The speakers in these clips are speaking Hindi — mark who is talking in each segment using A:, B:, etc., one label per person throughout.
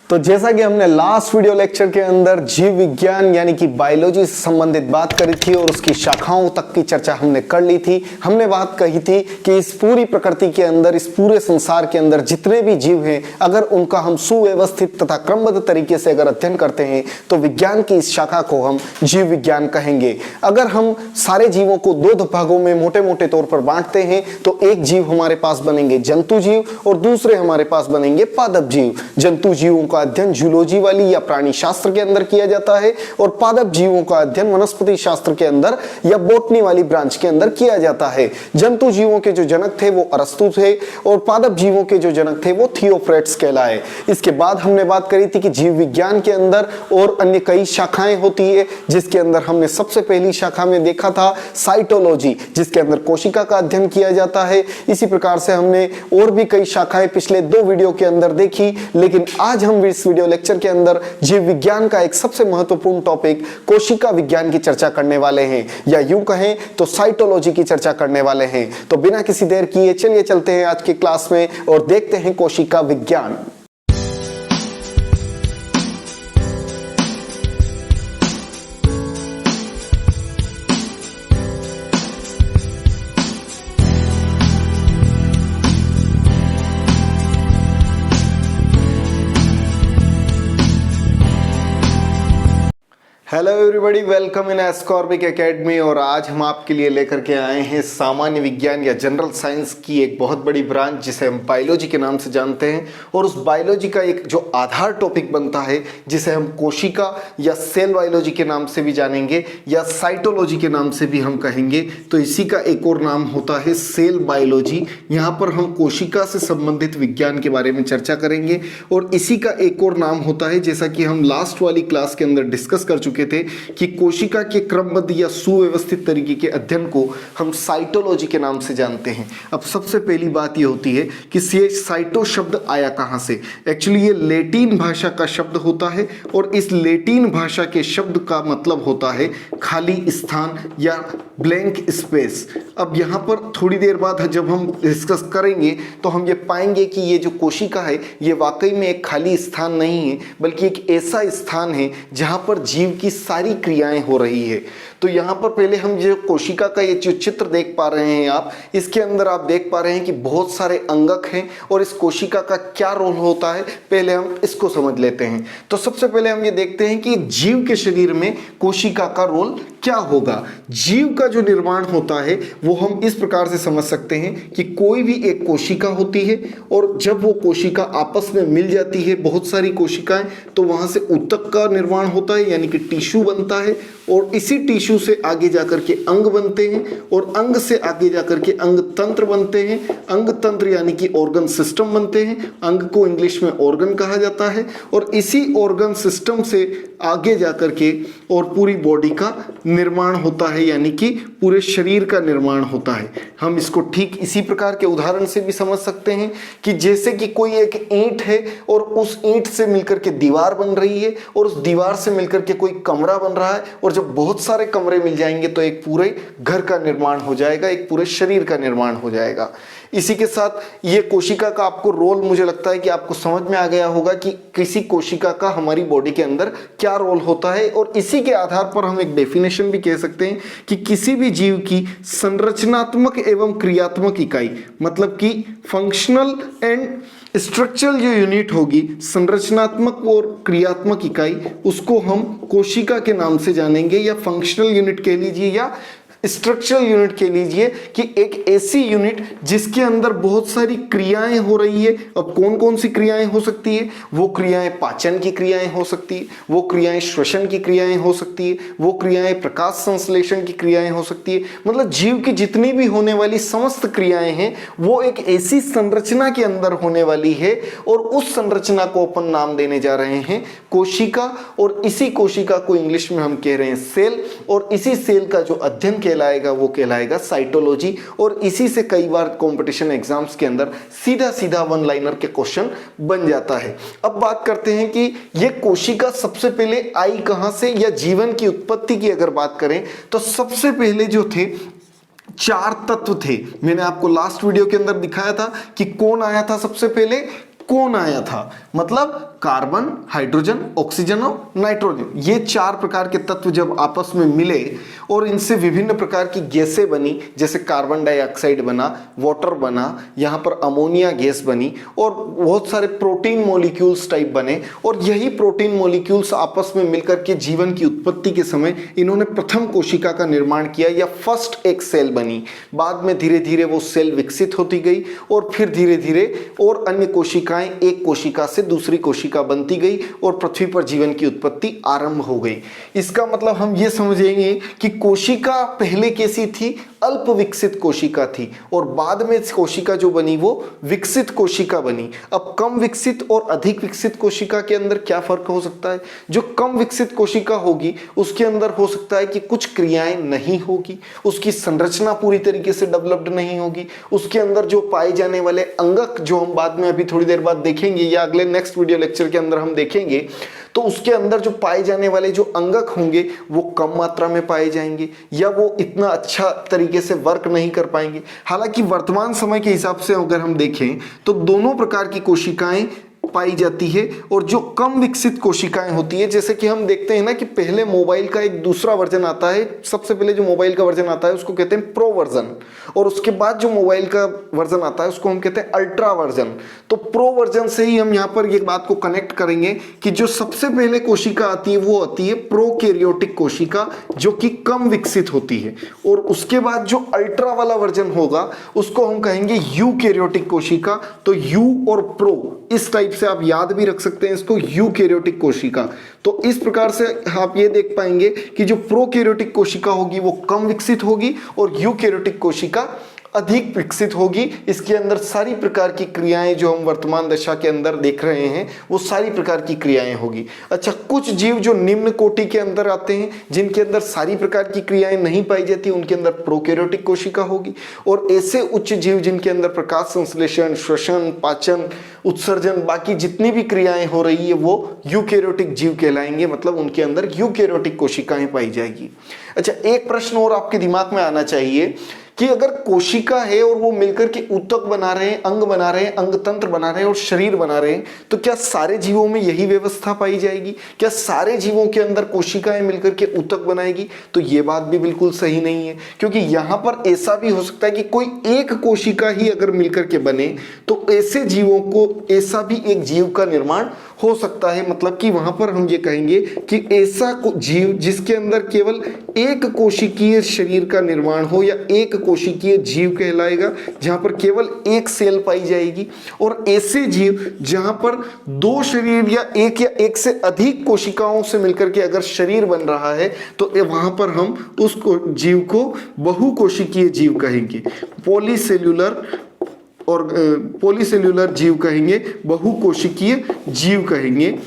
A: तो जैसा कि हमने लास्ट वीडियो लेक्चर के अंदर जीव विज्ञान यानी कि बायोलॉजी से संबंधित बात करी थी और उसकी शाखाओं तक की चर्चा हमने कर ली थी। हमने बात कही थी कि इस पूरी प्रकृति के अंदर, इस पूरे संसार के अंदर जितने भी जीव हैं, अगर उनका हम सुव्यवस्थित तथा क्रमबद्ध तरीके से अगर अध्ययन करते हैं तो विज्ञान की इस शाखा को हम जीव विज्ञान कहेंगे। अगर हम सारे जीवों को दो भागों में मोटे मोटे तौर पर बांटते हैं तो एक जीव हमारे पास बनेंगे जंतु जीव और दूसरे हमारे पास बनेंगे पादप जीव। जंतु जीवों का अध्ययन जूलॉजी वाली या प्राणी शास्त्र के अंदर किया जाता है और पादप जीवों का अध्ययन वनस्पति शास्त्र के अंदर या बॉटनी वाली ब्रांच के अंदर किया जाता है। जंतु जीवों के जो जनक थे वो अरस्तु थे और पादप जीवों के जो जनक थे वो थियोफ्रेट्स कहलाए। इसके बाद हमने बात करी थी कि जीव विज्ञान के अंदर और अन्य कई शाखाएं होती है, जिसके अंदर हमने सबसे पहली शाखा में देखा था साइटोलॉजी, जिसके अंदर कोशिका का अध्ययन किया जाता है। इसी प्रकार से हमने और भी कई शाखाएं पिछले दो वीडियो के अंदर देखी, लेकिन आज हम इस वीडियो लेक्चर के अंदर जीव विज्ञान का एक सबसे महत्वपूर्ण टॉपिक कोशिका विज्ञान की चर्चा करने वाले हैं, या यूं कहें तो साइटोलॉजी की चर्चा करने वाले हैं। तो बिना किसी देर किए चलिए चलते हैं आज की क्लास में और देखते हैं कोशिका विज्ञान। Hello everybody, welcome in ascorbic academy. और आज हम आपके लिए लेकर के आए हैं सामान्य विज्ञान या जनरल साइंस की एक बहुत बड़ी ब्रांच जिसे हम बायोलॉजी के नाम से जानते हैं। और उस बायोलॉजी का एक जो आधार टॉपिक बनता है जिसे हम कोशिका या सेल बायोलॉजी के नाम से भी जानेंगे या साइटोलॉजी के नाम से भी हम कहेंगे, तो इसी का एक और नाम होता है सेल बायोलॉजी। यहाँ पर हम कोशिका से संबंधित विज्ञान के बारे में चर्चा करेंगे। और इसी का एक और नाम होता है, जैसा कि हम लास्ट वाली क्लास के अंदर डिस्कस कर चुके थे, कि कोशिका के क्रमबद्ध या सुव्यवस्थित तरीके के अध्ययन को हम साइटोलॉजी के नाम से जानते हैं। अब सबसे पहली बात यह होती है कि ये साइटो शब्द आया कहां से। एक्चुअली ये लैटिन भाषा का शब्द होता है और इस लैटिन भाषा के शब्द का मतलब होता है खाली स्थान या ब्लैंक स्पेस। अब यहाँ पर थोड़ी देर बाद जब हम डिस्कस करेंगे तो हम ये पाएंगे कि ये जो कोशिका है ये वाकई में एक खाली स्थान नहीं है, बल्कि एक ऐसा स्थान है जहाँ पर जीव की सारी क्रियाएं हो रही है। तो यहाँ पर पहले हम जो कोशिका का ये जो चित्र देख पा रहे हैं आप, इसके अंदर आप देख पा रहे हैं कि बहुत सारे अंगक हैं और इस कोशिका का क्या रोल होता है, पहले हम इसको समझ लेते हैं। तो सबसे पहले हम ये देखते हैं कि जीव के शरीर में कोशिका का रोल क्या होगा। जीव का जो निर्माण होता है वो हम इस प्रकार से समझ सकते हैं कि कोई भी एक कोशिका होती है और जब वो कोशिका आपस में मिल जाती है, बहुत सारी कोशिकाएं, तो वहां से ऊतक का निर्माण होता है यानी कि टिश्यू बनता है। और इसी टिश्यू से आगे जाकर के अंग बनते हैं और अंग से आगे जाकर के अंग तंत्र बनते हैं। अंग तंत्र यानी कि ऑर्गन सिस्टम बनते हैं। अंग को इंग्लिश में ऑर्गन कहा जाता है। और इसी ऑर्गन सिस्टम से आगे जाकर के और पूरी बॉडी का निर्माण होता है, यानी कि पूरे शरीर का निर्माण होता है। हम इसको ठीक इसी प्रकार के उदाहरण से भी समझ सकते हैं कि जैसे कि कोई एक ईंट है और उस ईंट से मिलकर के दीवार बन रही है और उस दीवार से मिलकर के कोई कमरा बन रहा है, और जब बहुत सारे कमरे मिल जाएंगे तो एक पूरे घर का निर्माण हो जाएगा, एक पूरे शरीर का निर्माण हो जाएगा। इसी के साथ ये कोशिका का आपको रोल, मुझे लगता है कि आपको समझ में आ गया होगा कि किसी कोशिका का हमारी बॉडी के अंदर क्या रोल होता है। और इसी के आधार पर हम एक डेफिनेशन भी कह सकते हैं कि किसी भी जीव की संरचनात्मक एवं क्रियात्मक इकाई, मतलब कि फंक्शनल एंड स्ट्रक्चरल जो यूनिट होगी, संरचनात्मक और क्रियात्मक इकाई, उसको हम कोशिका के नाम से जानेंगे, या फंक्शनल यूनिट कह लीजिए या स्ट्रक्चरल यूनिट कह लीजिए, कि एक ऐसी यूनिट जिसके अंदर बहुत सारी क्रियाएं हो रही है। अब कौन कौन सी क्रियाएं हो सकती है? वो क्रियाएं पाचन की क्रियाएं हो सकती है, वो क्रियाएं श्वसन की क्रियाएं हो सकती है, वो क्रियाएं प्रकाश संश्लेषण की क्रियाएं हो सकती है। मतलब जीव की जितनी भी होने वाली समस्त क्रियाएं हैं वो एक ऐसी संरचना के अंदर होने वाली है, और उस संरचना को अपन नाम देने जा रहे हैं कोशिका। और इसी कोशिका को इंग्लिश में हम कह रहे हैं सेल, और इसी सेल का जो अध्ययन कहलाएगा वो कहलाएगा साइटोलॉजी। और इसी से कई बार कंपटीशन एग्जाम्स के अंदर सीधा सीधा वन लाइनर के क्वेश्चन बन जाता है। अब बात करते हैं कि ये कोशिका सबसे पहले आई कहां से, या जीवन की उत्पत्ति की अगर बात करें तो सबसे पहले जो थे चार तत्व थे। मैंने आपको लास्ट वीडियो के अंदर दिखाया था कि कौन आया था सबसे पहले, कौन आया था, मतलब कार्बन, हाइड्रोजन, ऑक्सीजन और नाइट्रोजन, ये 4 प्रकार के तत्व जब आपस में मिले और इनसे विभिन्न प्रकार की गैसें बनी, जैसे कार्बन डाइऑक्साइड बना, वाटर बना, यहाँ पर अमोनिया गैस बनी और बहुत सारे प्रोटीन मॉलिक्यूल्स टाइप बने, और यही प्रोटीन मॉलिक्यूल्स आपस में मिलकर के जीवन की उत्पत्ति के समय इन्होंने प्रथम कोशिका का निर्माण किया, या फर्स्ट एक सेल बनी। बाद में धीरे धीरे वो सेल विकसित होती गई और फिर धीरे धीरे और अन्य कोशिकाएं एक कोशिका से दूसरी कोशिका बनती गई और पृथ्वी पर जीवन की उत्पत्ति आरंभ हो गई। इसका मतलब हम ये समझेंगे कि कोशिका पहले कैसी थी, अल्प विकसित कोशिका थी, और बाद में कोशिका जो बनी वो विकसित कोशिका बनी। अब कम विकसित और अधिक विकसित कोशिका के अंदर क्या फर्क हो सकता है? जो कम विकसित कोशिका होगी उसके अंदर हो सकता है कि कुछ क्रियाएं नहीं होगी, उसकी संरचना पूरी तरीके से डेवलप्ड नहीं होगी, उसके अंदर जो पाए जाने वाले अंगक, जो हम बाद में अभी थोड़ी देर बाद देखेंगे या अगले नेक्स्ट वीडियो लेक्चर के अंदर हम देखेंगे, तो उसके अंदर जो पाए जाने वाले जो अंगक होंगे वो कम मात्रा में पाए जाएंगे या वो इतना अच्छा तरीके से वर्क नहीं कर पाएंगे। हालांकि वर्तमान समय के हिसाब से अगर हम देखें तो दोनों प्रकार की कोशिकाएं पाई जाती है, और जो कम विकसित कोशिकाएं होती है, जैसे कि हम देखते हैं ना कि पहले मोबाइल का एक दूसरा वर्जन आता है, सबसे पहले जो मोबाइल का वर्जन आता है उसको कहते हैं प्रो वर्जन, और उसके बाद जो मोबाइल का वर्जन आता है उसको हम कहते हैं अल्ट्रा वर्जन। तो प्रो वर्जन से ही हम यहाँ पर ये बात को कनेक्ट करेंगे कि जो सबसे पहले कोशिका आती है वो आती है प्रोकैरियोटिक कोशिका, जो कि कम विकसित होती है, और उसके बाद जो अल्ट्रा वाला वर्जन होगा उसको हम कहेंगे यूकैरियोटिक कोशिका। तो यू और प्रो इस टाइप से आप याद भी रख सकते हैं इसको, यूकैरियोटिक कोशिका। तो इस प्रकार से आप ये देख पाएंगे कि जो प्रोकैरियोटिक कोशिका होगी वो कम विकसित होगी और यूकैरियोटिक कोशिका अधिक विकसित होगी। इसके अंदर सारी प्रकार की क्रियाएं जो हम वर्तमान दशा के अंदर देख रहे हैं वो सारी प्रकार की क्रियाएं होगी। अच्छा, कुछ जीव जो निम्न कोटि के अंदर आते हैं, जिनके अंदर सारी प्रकार की क्रियाएं नहीं पाई जाती, उनके अंदर प्रोकैरियोटिक कोशिका होगी, और ऐसे उच्च जीव जिनके अंदर प्रकाश संश्लेषण, श्वसन, पाचन, उत्सर्जन, बाकी जितनी भी क्रियाएं हो रही है वो यूकैरियोटिक जीव कहलाएंगे, मतलब उनके अंदर यूकैरियोटिक कोशिकाएं पाई जाएगी। अच्छा, एक प्रश्न और आपके दिमाग में आना चाहिए कि अगर कोशिका है और वो मिलकर के ऊतक बना रहे हैं, अंग बना रहे हैं, अंग तंत्र बना रहे हैं और शरीर बना रहे हैं, तो क्या सारे जीवों में यही व्यवस्था पाई जाएगी? क्या सारे जीवों के अंदर कोशिकाएं मिलकर के ऊतक बनाएगी? तो ये बात भी बिल्कुल सही नहीं है, क्योंकि यहाँ पर ऐसा भी हो सकता है कि कोई एक कोशिका ही अगर मिलकर के बने तो ऐसे जीवों को ऐसा भी एक जीव का निर्माण हो सकता है। मतलब कि वहां पर हम ये कहेंगे कि ऐसा जीव जिसके अंदर केवल एक कोशिकीय शरीर का निर्माण हो या एक कोशिकीय जीव कहलाएगा, जहां पर केवल एक सेल पाई जाएगी। और ऐसे जीव जहां पर दो शरीर या एक से अधिक कोशिकाओं से मिलकर के अगर शरीर बन रहा है तो वहां पर हम उस जीव को बहुकोशिकीय जीव कहेंगे, पॉलीसेल्यूलर जीव कहेंगे, बहुकोशिकीय जीव कहेंगे।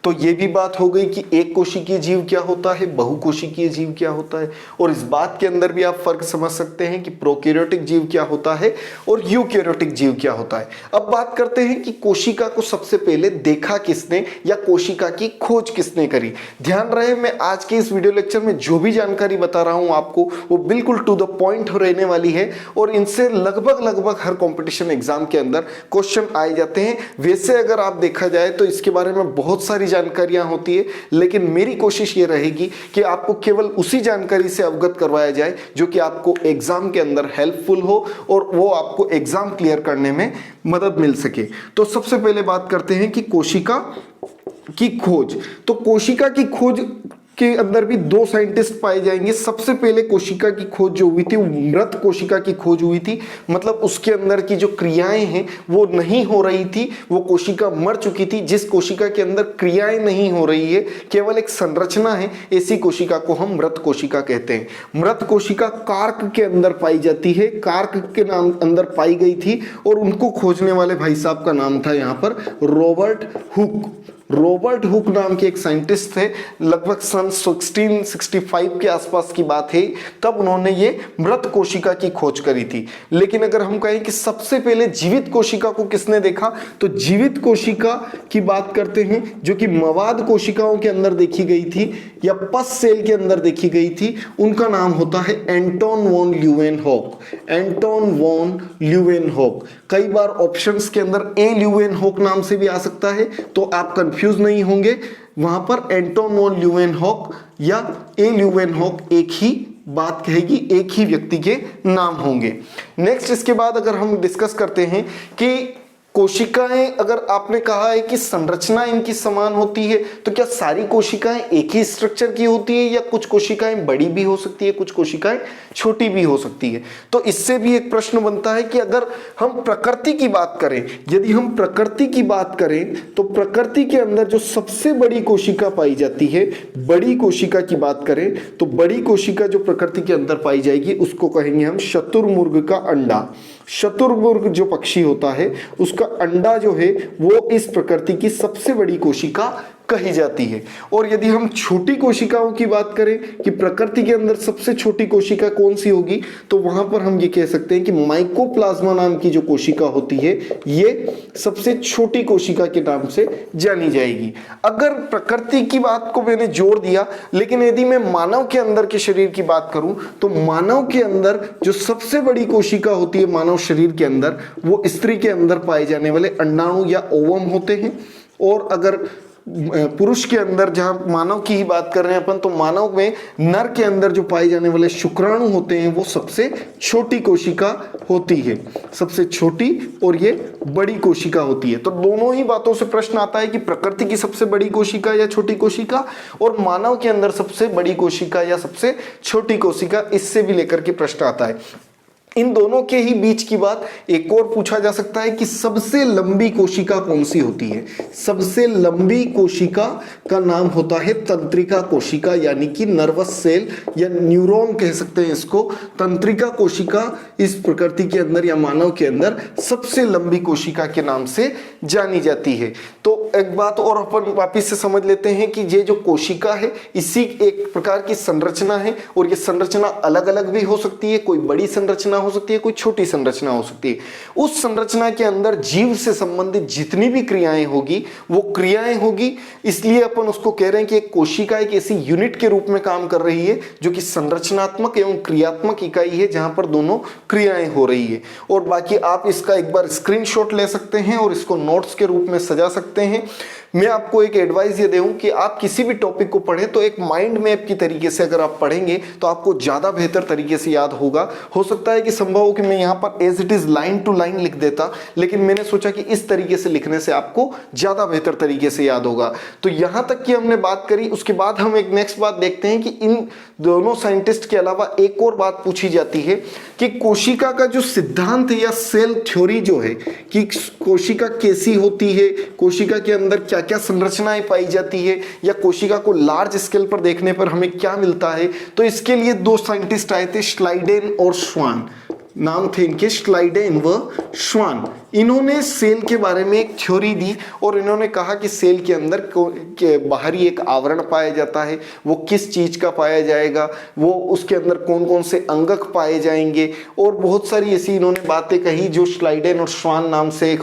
A: तो ये भी बात हो गई कि एक कोशिकीय जीव क्या होता है, बहुकोशिकीय जीव क्या होता है, और इस बात के अंदर भी आप फर्क समझ सकते हैं कि प्रोकैरियोटिक जीव क्या होता है और यूकैरियोटिक जीव क्या होता है। अब बात करते हैं कि कोशिका को सबसे पहले देखा किसने या कोशिका की खोज किसने करी। ध्यान रहे, मैं आज के इस वीडियो लेक्चर में जो भी जानकारी बता रहा हूं आपको वो बिल्कुल टू द पॉइंट रहने वाली है, और इनसे लगभग हर कॉम्पिटिशन एग्जाम के अंदर क्वेश्चन आए जाते हैं। वैसे अगर आप देखा जाए तो इसके बारे में बहुत सारी जानकारियां होती है, लेकिन मेरी कोशिश ये रहेगी कि आपको केवल उसी जानकारी से अवगत करवाया जाए जो कि आपको एग्जाम के अंदर हेल्पफुल हो और वो आपको एग्जाम क्लियर करने में मदद मिल सके। तो सबसे पहले बात करते हैं कि कोशिका की खोज। तो कोशिका की खोज के अंदर भी दो साइंटिस्ट पाए जाएंगे। सबसे पहले कोशिका की खोज जो हुई थी वो मृत कोशिका की खोज हुई थी, मतलब उसके अंदर की जो क्रियाएं हैं वो नहीं हो रही थी, वो कोशिका मर चुकी थी। जिस कोशिका के अंदर क्रियाएं नहीं हो रही है, केवल एक संरचना है, ऐसी कोशिका को हम मृत कोशिका कहते हैं। मृत कोशिका कार्क के अंदर पाई जाती है, कार्क के नाम अंदर पाई गई थी, और उनको खोजने वाले भाई साहब का नाम था यहाँ पर रॉबर्ट हुक। रॉबर्ट हुक नाम के एक साइंटिस्ट थे, लगभग सन 1665 के आसपास की बात है, तब उन्होंने ये मृत कोशिका की खोज करी थी। लेकिन अगर हम कहें कि सबसे पहले जीवित कोशिका को किसने देखा, तो जीवित कोशिका की बात करते हैं जो कि मवाद कोशिकाओं के अंदर देखी गई थी या पस सेल के अंदर देखी गई थी, उनका नाम होता है Anton von Leeuwenhoek. Anton von Leeuwenhoek, कई बार ऑप्शंस के अंदर ए ल्यूवेनहॉक नाम से भी आ सकता है, तो आप कंफ्यूज नहीं होंगे। वहां पर एंटोन वॉन ल्यूवेनहॉक या ए ल्यूवेनहॉक एक ही बात कहेगी, एक ही व्यक्ति के नाम होंगे। नेक्स्ट इसके बाद अगर हम डिस्कस करते हैं कि कोशिकाएं, अगर आपने कहा है कि संरचना इनकी समान होती है, तो क्या सारी कोशिकाएं एक ही स्ट्रक्चर की होती है या कुछ कोशिकाएं बड़ी भी हो सकती है, कुछ कोशिकाएं छोटी भी हो सकती है। तो इससे भी एक प्रश्न बनता है कि अगर हम प्रकृति की बात करें, यदि हम प्रकृति की बात करें तो प्रकृति के अंदर जो सबसे बड़ी कोशिका पाई जाती है, बड़ी कोशिका की बात करें तो बड़ी कोशिका जो प्रकृति के अंदर पाई जाएगी उसको कहेंगे हम शतुरमुर्ग का अंडा। शतुरमुर्ग जो पक्षी होता है उसका अंडा जो है वो इस प्रकृति की सबसे बड़ी कोशिका कही जाती है। और यदि हम छोटी कोशिकाओं की बात करें कि प्रकृति के अंदर सबसे छोटी कोशिका कौन सी होगी, तो वहां पर हम ये कह सकते हैं कि माइकोप्लाज्मा नाम की जो कोशिका होती है ये सबसे छोटी कोशिका के नाम से जानी जाएगी। अगर प्रकृति की बात को मैंने जोड़ दिया, लेकिन यदि मैं मानव के अंदर के शरीर की बात करूं तो मानव के अंदर जो सबसे बड़ी कोशिका होती है मानव शरीर के अंदर, वो स्त्री के अंदर पाए जाने वाले अंडाणु या ओवम होते हैं। और अगर पुरुष के अंदर, जहां मानव की ही बात कर रहे हैं अपन, तो मानव में नर के अंदर जो पाए जाने वाले शुक्राणु होते हैं वो सबसे छोटी कोशिका होती है, सबसे छोटी, और ये बड़ी कोशिका होती है। तो दोनों ही बातों से प्रश्न आता है कि प्रकृति की सबसे बड़ी कोशिका या छोटी कोशिका, और मानव के अंदर सबसे बड़ी कोशिका या सबसे छोटी कोशिका, इससे भी लेकर के प्रश्न आता है। इन दोनों के ही बीच की बात एक और पूछा जा सकता है कि सबसे लंबी कोशिका कौन सी होती है। सबसे लंबी कोशिका का नाम होता है तंत्रिका कोशिका, यानी कि नर्वस सेल या न्यूरॉन कह सकते हैं इसको। तंत्रिका कोशिका इस प्रकृति के अंदर या मानव के अंदर सबसे लंबी कोशिका के नाम से जानी जाती है। तो एक बात और अपन वापिस से समझ लेते हैं कि ये जो कोशिका है इसी एक प्रकार की संरचना है, और ये संरचना अलग अलग भी हो सकती है, कोई बड़ी संरचना हो सकती है, कोई छोटी संरचना हो सकती है। उस संरचना के अंदर जीव से संबंधित जितनी भी क्रियाएं होगी वो क्रियाएं होगी, इसलिए अपन उसको कह रहे हैं कि एक कोशिका एक ऐसी यूनिट के रूप में काम कर रही है जो कि संरचनात्मक एवं क्रियात्मक इकाई है, जहां पर दोनों क्रियाएं हो रही है। और बाकी आप इसका एक बार स्क्रीनशॉट ले सकते हैं और इसको नोट्स के रूप में सजा सकते हैं। मैं आपको एक एडवाइस ये दूं कि आप किसी भी टॉपिक को पढ़ें तो एक माइंड मैप की तरीके से अगर आप पढ़ेंगे तो आपको ज़्यादा बेहतर तरीके से याद होगा। हो सकता है कि संभव हो कि मैं यहाँ पर as it is line to line लिख देता, लेकिन मैंने सोचा कि इस तरीके से लिखने से आपको ज़्यादा बेहतर तरीके से याद होगा। तो यहाँ तक की हमने बात करी। उसके बाद हम एक नेक्स्ट बात देखते हैं कि इन दोनों साइंटिस्ट के अलावा एक और बात पूछी जाती है कि कोशिका का जो सिद्धांत है या सेल थ्योरी जो है कि कोशिका कैसी होती है, कोशिका के अंदर क्या क्या संरचनाएं पाई जाती है, या कोशिका को लार्ज स्केल पर देखने पर हमें क्या मिलता है। तो इसके लिए दो साइंटिस्ट आए थे, श्लाइडेन और श्वान। नाम थे इनके श्लाइडेन व श्वान। इन्होंने सेल के बारे में एक थ्योरी दी और इन्होंने कहा कि सेल के अंदर के बाहरी एक आवरण पाया जाता है, वो किस चीज का पाया जाएगा, वो उसके अंदर कौन कौन से अंगक पाए जाएंगे, और बहुत सारी ऐसी इन्होंने बातें कही जो श्लाइडेन और श्वान नाम से एक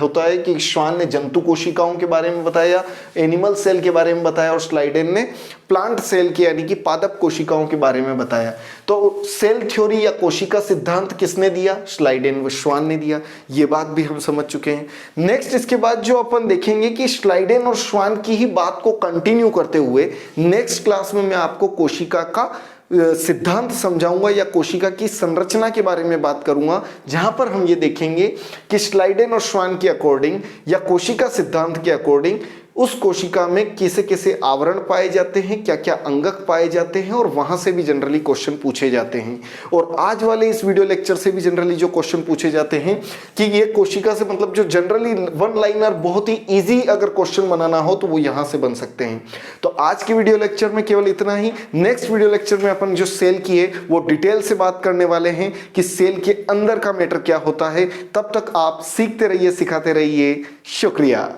A: होता है कि श्वान ने जंतु कोशिकाओं के बारे में बताया, एनिमल सेल के बारे में बताया, और श्लाइडेन ने प्लांट सेल के यानी कि पादप कोशिकाओं के बारे में बताया। तो सेल थ्योरी या कोशिका सिद्धांत किसने दिया? श्लाइडेन व श्वान ने दिया। ये बात भी हम समझ चुके हैं। नेक्स्ट इसके बाद जो अपन देखेंगे कि श्लाइडेन और श्वान की ही बात को कंटिन्यू करते हुए नेक्स्ट क्लास में मैं आपको कोशिका का सिद्धांत समझाऊंगा या कोशिका की संरचना के बारे में बात करूंगा, जहां पर हम ये देखेंगे कि श्लाइडेन और श्वान के अकॉर्डिंग या कोशिका सिद्धांत के अकॉर्डिंग उस कोशिका में कैसे कैसे आवरण पाए जाते हैं, क्या क्या अंगक पाए जाते हैं, और वहां से भी जनरली क्वेश्चन पूछे जाते हैं। और आज वाले इस वीडियो लेक्चर से भी जनरली जो क्वेश्चन पूछे जाते हैं कि ये कोशिका से मतलब जो जनरली वन लाइनर बहुत ही इजी अगर क्वेश्चन बनाना हो तो वो यहां से बन सकते हैं। तो आज के वीडियो लेक्चर में केवल इतना ही। नेक्स्ट वीडियो लेक्चर में अपन जो सेल की है वो डिटेल से बात करने वाले हैं कि सेल के अंदर का मैटर क्या होता है। तब तक आप सीखते रहिए, सिखाते रहिए। शुक्रिया।